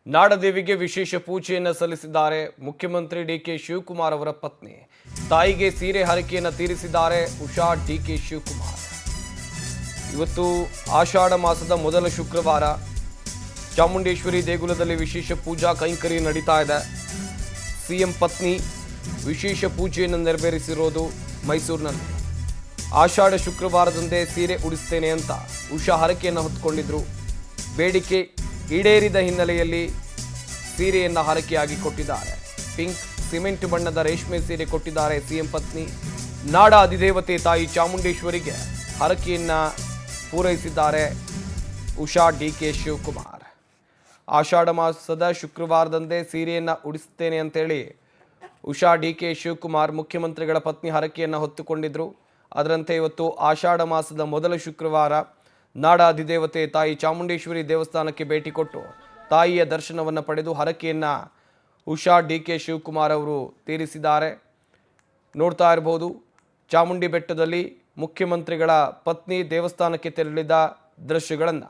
ನಾಡದೇವಿಗೆ ವಿಶೇಷ ಪೂಜೆಯನ್ನು ಸಲ್ಲಿಸಿದ್ದಾರೆ ಮುಖ್ಯಮಂತ್ರಿ ಡಿಕೆ ಶಿವಕುಮಾರ್ ಅವರ ಪತ್ನಿ. ತಾಯಿಗೆ ಸೀರೆ ಹರಕೆಯನ್ನು ತೀರಿಸಿದ್ದಾರೆ ಉಷಾ ಡಿಕೆ ಶಿವಕುಮಾರ್. ಇವತ್ತು ಆಷಾಢ ಮಾಸದ ಮೊದಲ ಶುಕ್ರವಾರ ಚಾಮುಂಡೇಶ್ವರಿ ದೇಗುಲದಲ್ಲಿ ವಿಶೇಷ ಪೂಜಾ ಕೈಂಕರ್ಯ ನಡೀತಾ ಇದೆ. ಸಿಎಂ ಪತ್ನಿ ವಿಶೇಷ ಪೂಜೆಯನ್ನು ನೆರವೇರಿಸಿರೋದು ಮೈಸೂರಿನಲ್ಲಿ. ಆಷಾಢ ಶುಕ್ರವಾರದಂದೇ ಸೀರೆ ಉಡಿಸ್ತೇನೆ ಅಂತ ಉಷಾ ಹರಕೆಯನ್ನು ಹೊತ್ತುಕೊಂಡಿದ್ರು. ಬೇಡಿಕೆ ಈಡೇರಿದ ಹಿನ್ನೆಲೆಯಲ್ಲಿ ಸೀರೆಯನ್ನು ಹರಕೆಯಾಗಿ ಕೊಟ್ಟಿದ್ದಾರೆ. ಪಿಂಕ್ ಸಿಮೆಂಟ್ ಬಣ್ಣದ ರೇಷ್ಮೆ ಸೀರೆ ಕೊಟ್ಟಿದ್ದಾರೆ ಸಿಎಂ ಪತ್ನಿ. ನಾಡ ಅಧಿದೇವತೆ ತಾಯಿ ಚಾಮುಂಡೇಶ್ವರಿಗೆ ಹರಕೆಯನ್ನು ಪೂರೈಸಿದ್ದಾರೆ ಉಷಾ ಡಿಕೆ ಶಿವಕುಮಾರ್. ಆಷಾಢ ಮಾಸದ ಶುಕ್ರವಾರದಂದೇ ಸೀರೆಯನ್ನು ಉಡಿಸ್ತೇನೆ ಅಂತೇಳಿ ಉಷಾ ಡಿಕೆ ಶಿವಕುಮಾರ್ ಮುಖ್ಯಮಂತ್ರಿಗಳ ಪತ್ನಿ ಹರಕೆಯನ್ನು ಹೊತ್ತುಕೊಂಡಿದ್ರು. ಅದರಂತೆ ಇವತ್ತು ಆಷಾಢ ಮಾಸದ ಮೊದಲ ಶುಕ್ರವಾರ ನಾಡ ಅಧಿದೇವತೆ ತಾಯಿ ಚಾಮುಂಡೇಶ್ವರಿ ದೇವಸ್ಥಾನಕ್ಕೆ ಭೇಟಿ ಕೊಟ್ಟು ತಾಯಿಯ ದರ್ಶನವನ್ನು ಪಡೆದು ಹರಕೆಯನ್ನು ಉಷಾ ಡಿಕೆ ಶಿವಕುಮಾರ್ ಅವರು ತೀರಿಸಿದ್ದಾರೆ. ನೋಡ್ತಾ ಇರಬಹುದು ಚಾಮುಂಡಿ ಬೆಟ್ಟದಲ್ಲಿ ಮುಖ್ಯಮಂತ್ರಿಗಳ ಪತ್ನಿ ದೇವಸ್ಥಾನಕ್ಕೆ ತೆರಳಿದ ದೃಶ್ಯಗಳನ್ನು.